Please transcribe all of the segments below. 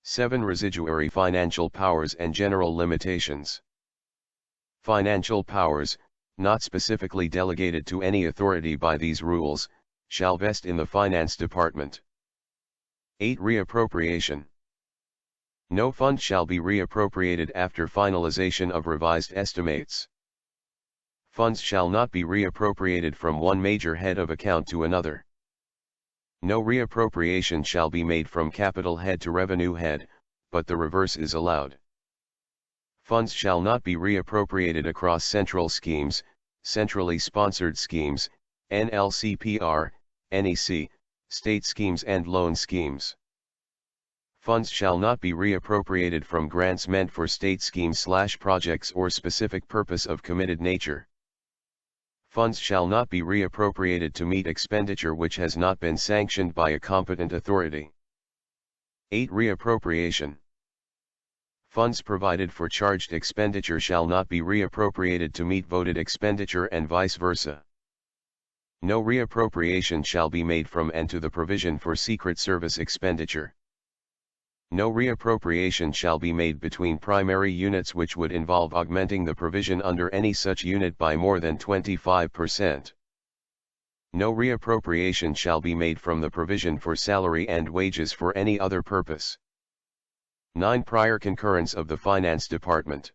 7. Residuary financial powers and general limitations. Financial powers, not specifically delegated to any authority by these rules, shall vest in the Finance Department. 8. Reappropriation. No fund shall be reappropriated after finalization of revised estimates. Funds shall not be reappropriated from one major head of account to another. No reappropriation shall be made from capital head to revenue head, but the reverse is allowed. Funds shall not be reappropriated across central schemes, centrally sponsored schemes, NLCPR, NEC, state schemes and loan schemes. Funds shall not be reappropriated from grants meant for state schemes/projects or specific purpose of committed nature. Funds shall not be reappropriated to meet expenditure which has not been sanctioned by a competent authority. 8. Reappropriation. Funds provided for charged expenditure shall not be reappropriated to meet voted expenditure and vice versa. No reappropriation shall be made from and to the provision for Secret Service expenditure. No reappropriation shall be made between primary units which would involve augmenting the provision under any such unit by more than 25%. No reappropriation shall be made from the provision for salary and wages for any other purpose. 9. Prior concurrence of the Finance Department.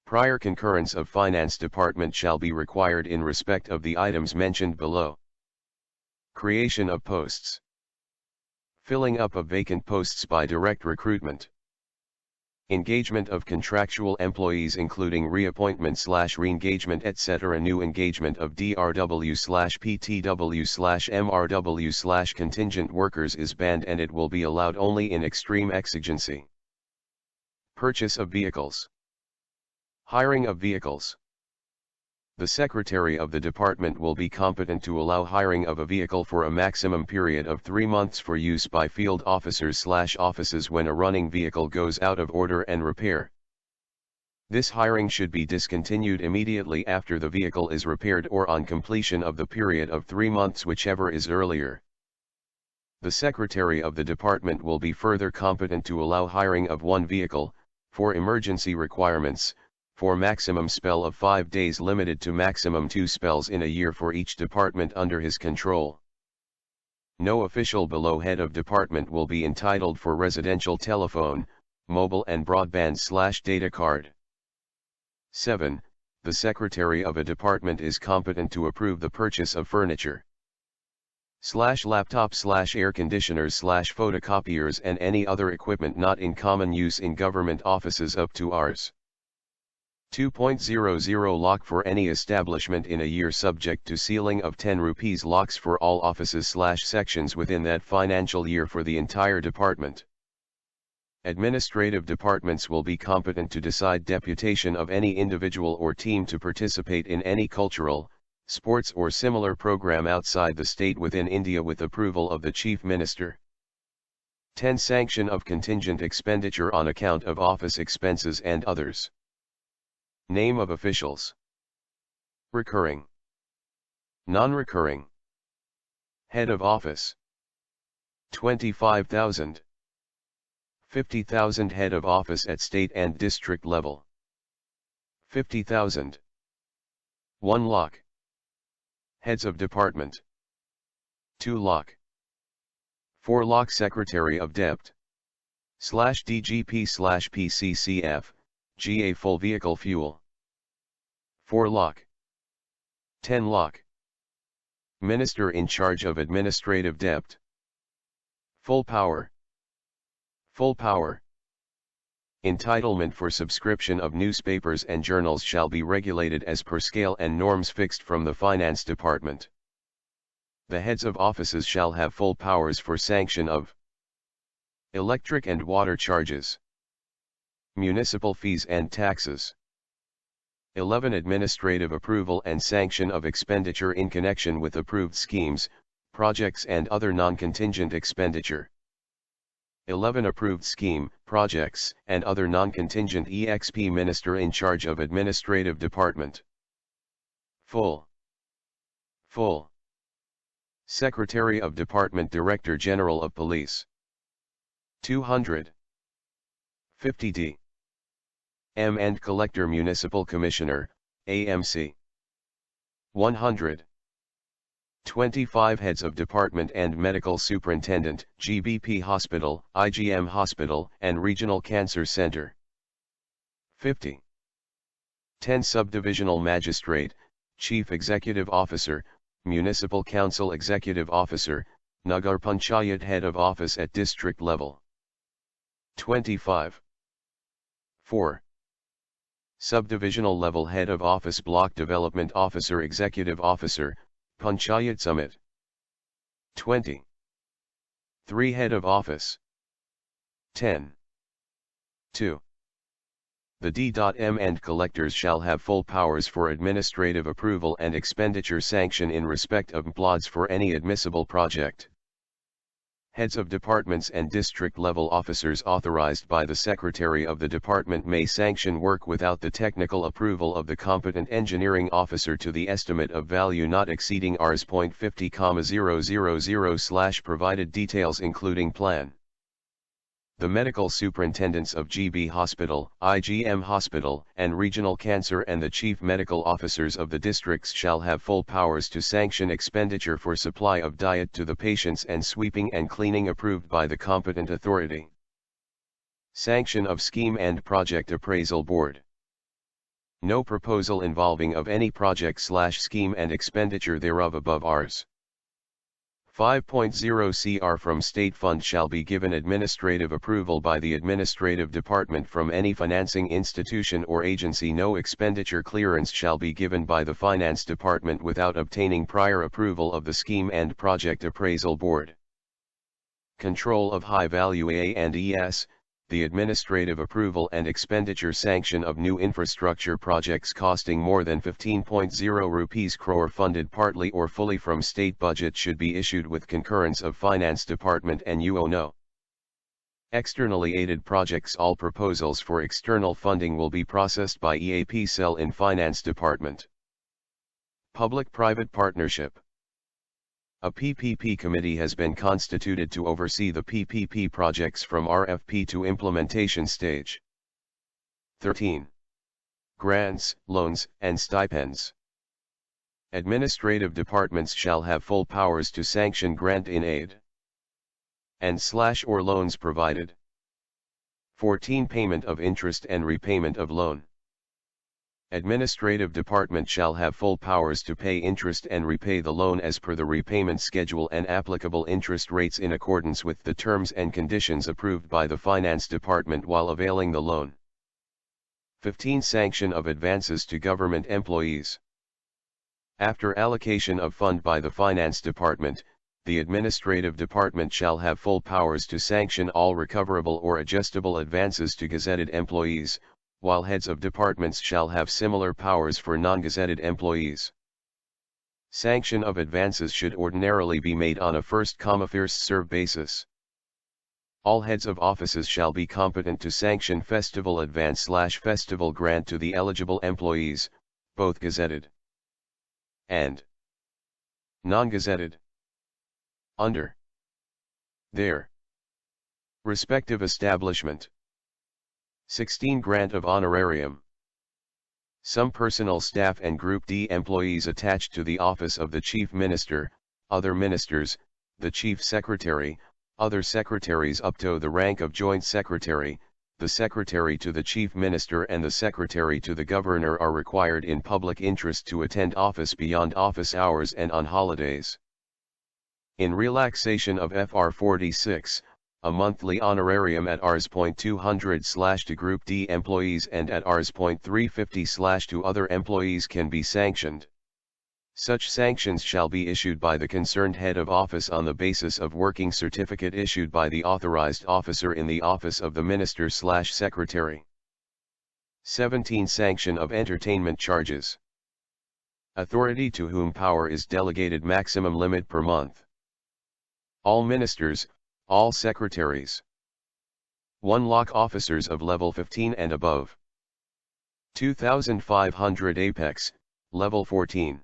Prior concurrence of Finance Department shall be required in respect of the items mentioned below. Creation of posts. Filling up of vacant posts by direct recruitment. Engagement of contractual employees including reappointment/re-engagement etc. New engagement of DRW/PTW/MRW/contingent workers is banned and it will be allowed only in extreme exigency. Purchase of vehicles. Hiring of vehicles. The Secretary of the Department will be competent to allow hiring of a vehicle for a maximum period of 3 months for use by field officers/offices when a running vehicle goes out of order and repair. This hiring should be discontinued immediately after the vehicle is repaired or on completion of the period of 3 months, whichever is earlier. The Secretary of the Department will be further competent to allow hiring of one vehicle, for emergency requirements, for maximum spell of 5 days limited to maximum 2 spells in a year for each department under his control. No official below head of department will be entitled for residential telephone, mobile and broadband/data card. 7. The Secretary of a department is competent to approve the purchase of furniture, laptops/air conditioners/photocopiers and any other equipment not in common use in government offices up to Rs. 2.00 lakh for any establishment in a year subject to ceiling of 10 rupees lakhs for all offices/sections within that financial year for the entire department. Administrative departments will be competent to decide deputation of any individual or team to participate in any cultural, sports or similar program outside the state within India with approval of the Chief Minister. 10. Sanction of contingent expenditure on account of office expenses and others. Name of officials. Recurring. Non-recurring. Head of office. 25,000. 50,000 head of office at state and district level. 50,000. 1 lakh. Heads of department. 2 lakh. 4 lakh Secretary of Dept. /DGP/PCCF, GA full vehicle fuel. 4 lakh. 10 lakh. Minister in charge of administrative debt. Full power. Full power. Entitlement for subscription of newspapers and journals shall be regulated as per scale and norms fixed from the Finance Department. The heads of offices shall have full powers for sanction of electric and water charges, municipal fees and taxes. 11. Administrative approval and sanction of expenditure in connection with approved schemes, projects and other non-contingent expenditure. 11. Approved scheme, projects, and other non-contingent EXP Minister in charge of Administrative Department. Full. Full. Secretary of Department Director General of Police. 200. 50d. M and Collector Municipal Commissioner, AMC. 100. 25 Heads of Department and Medical Superintendent, GBP Hospital, IGM Hospital, and Regional Cancer Center. 50. 10 Subdivisional Magistrate, Chief Executive Officer, Municipal Council Executive Officer, Nagar Panchayat Head of Office at District Level. 25. 4. Subdivisional Level Head of Office Block Development Officer Executive Officer, Panchayat Summit. 20. 3 Head of Office. 10. 2. The D.M and collectors shall have full powers for administrative approval and expenditure sanction in respect of plots for any admissible project. Heads of departments and district-level officers authorized by the Secretary of the Department may sanction work without the technical approval of the competent engineering officer to the estimate of value not exceeding Rs.50,000/ provided details including plan. The medical superintendents of GB Hospital, IGM Hospital, and Regional Cancer and the chief medical officers of the districts shall have full powers to sanction expenditure for supply of diet to the patients and sweeping and cleaning approved by the competent authority. Sanction of Scheme and Project Appraisal Board. No proposal involving of any project/scheme and expenditure thereof above Rs. 5.0 Cr from state fund shall be given administrative approval by the administrative department from any financing institution or agency. No expenditure clearance shall be given by the finance department without obtaining prior approval of the Scheme and Project Appraisal Board. Control of high value A&ES, the administrative approval and expenditure sanction of new infrastructure projects costing more than 15.0 rupees crore funded partly or fully from state budget should be issued with concurrence of Finance Department and UONO. Externally aided projects. All proposals for external funding will be processed by EAP cell in Finance Department. Public-private partnership. A PPP committee has been constituted to oversee the PPP projects from RFP to implementation stage. 13. Grants, loans, and stipends. Administrative departments shall have full powers to sanction grant in aid and/or loans provided. 14. Payment of interest and repayment of loan. Administrative department shall have full powers to pay interest and repay the loan as per the repayment schedule and applicable interest rates in accordance with the terms and conditions approved by the Finance Department while availing the loan. 15. Sanction of advances to government employees. After allocation of fund by the Finance Department, the Administrative Department shall have full powers to sanction all recoverable or adjustable advances to gazetted employees, while heads of departments shall have similar powers for non-gazetted employees. Sanction of advances should ordinarily be made on a first-come-first-served basis. All heads of offices shall be competent to sanction festival advance/festival grant to the eligible employees, both gazetted and non-gazetted, under their respective establishment. 16. Grant of honorarium. Some personnel staff and Group D employees attached to the office of the Chief Minister, other ministers, the Chief Secretary, other secretaries up to the rank of Joint Secretary, the Secretary to the Chief Minister and the Secretary to the Governor are required in public interest to attend office beyond office hours and on holidays. In relaxation of FR 46, a monthly honorarium at Rs.200/ to Group D employees and at Rs.350/ to other employees can be sanctioned. Such sanctions shall be issued by the concerned head of office on the basis of working certificate issued by the authorized officer in the office of the Minister/Secretary. 17. Sanction of entertainment charges. Authority to whom power is delegated. Maximum limit per month. All ministers, all secretaries. 1 lakh officers of level 15 and above. 2,500 apex, level 14.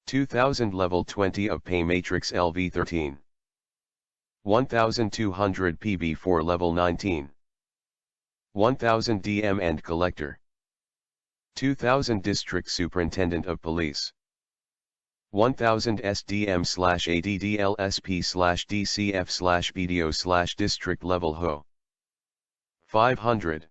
2,000 level 20 of pay matrix LV 13. 1200 PB for level 19. 1000 DM and collector. 2000 District Superintendent of Police. 1000 SDM/ADDLSP/DCF/BDO/District Level HO. 500.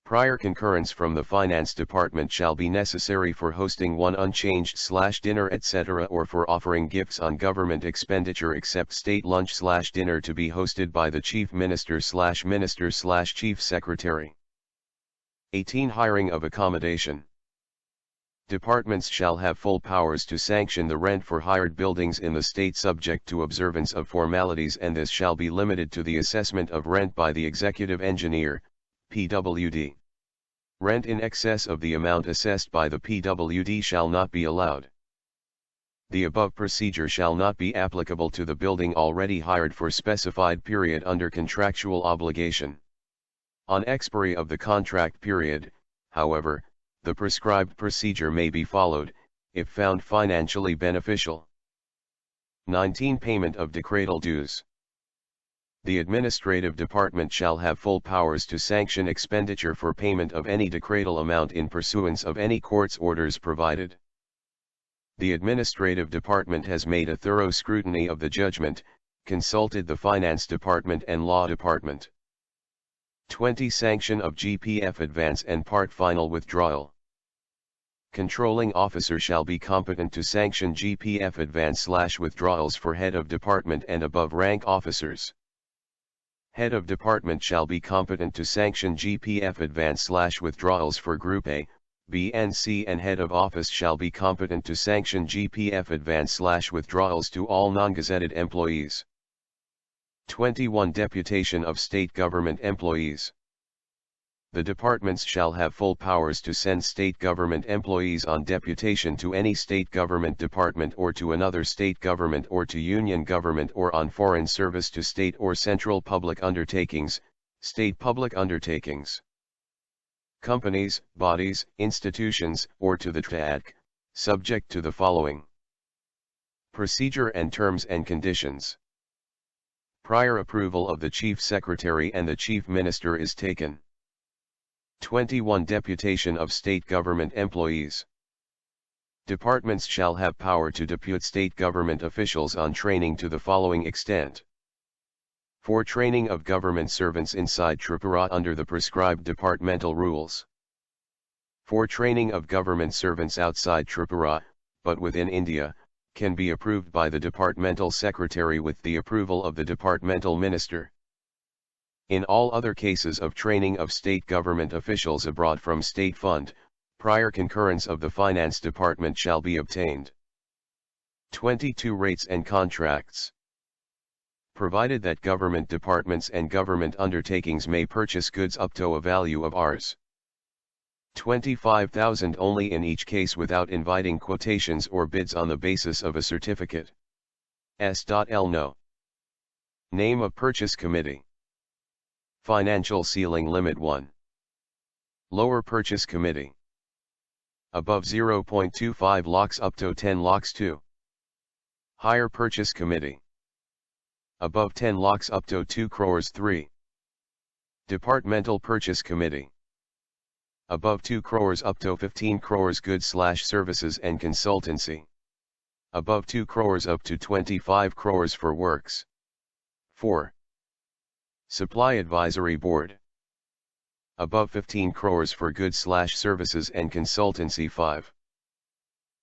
Prior concurrence from the Finance Department shall be necessary for hosting one unchanged/dinner etc. or for offering gifts on government expenditure except state lunch/dinner to be hosted by the Chief Minister/Minister/Chief Secretary. 18. Hiring of accommodation. Departments shall have full powers to sanction the rent for hired buildings in the state subject to observance of formalities, and this shall be limited to the assessment of rent by the Executive Engineer, PWD. Rent in excess of the amount assessed by the PWD shall not be allowed. The above procedure shall not be applicable to the building already hired for specified period under contractual obligation. On expiry of the contract period, however, the prescribed procedure may be followed, if found financially beneficial. 19. Payment of decretal dues. The Administrative Department shall have full powers to sanction expenditure for payment of any decretal amount in pursuance of any court's orders provided. The Administrative Department has made a thorough scrutiny of the judgment, consulted the Finance Department and Law Department. 20. Sanction of GPF advance and part final withdrawal. Controlling officer shall be competent to sanction GPF advance/withdrawals for head of department and above rank officers. Head of department shall be competent to sanction GPF advance/withdrawals for Group A, B and C, and head of office shall be competent to sanction GPF advance/withdrawals to all non-gazetted employees. 21. Deputation of state government employees. The departments shall have full powers to send state government employees on deputation to any state government department or to another state government or to union government, or on foreign service to state or central public undertakings, state public undertakings, companies, bodies, institutions, or to the TRIPURA, subject to the following. Procedure and terms and conditions. Prior approval of the Chief Secretary and the Chief Minister is taken. 21. Deputation of state government employees. Departments shall have power to depute state government officials on training to the following extent. For training of government servants inside TRIPURA under the prescribed departmental rules. For training of government servants outside TRIPURA, but within India, can be approved by the departmental secretary with the approval of the departmental minister. In all other cases of training of state government officials abroad from state fund, prior concurrence of the Finance Department shall be obtained. 22. Rates and contracts. Provided that government departments and government undertakings may purchase goods up to a value of Rs. 25,000 only in each case without inviting quotations or bids on the basis of a certificate. S.L. No. Name of Purchase Committee. Financial Ceiling Limit 1. Lower Purchase Committee. Above 0.25 lakhs up to 10 lakhs 2. Higher Purchase Committee. Above 10 lakhs up to 2 crores 3. Departmental Purchase Committee. Above 2 crores up to 15 crores goods/services and consultancy. Above 2 crores up to 25 crores for works. 4. Supply Advisory Board. Above 15 crores for goods/services and consultancy. 5.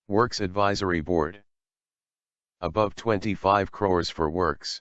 Works Advisory Board. Above 25 crores for works.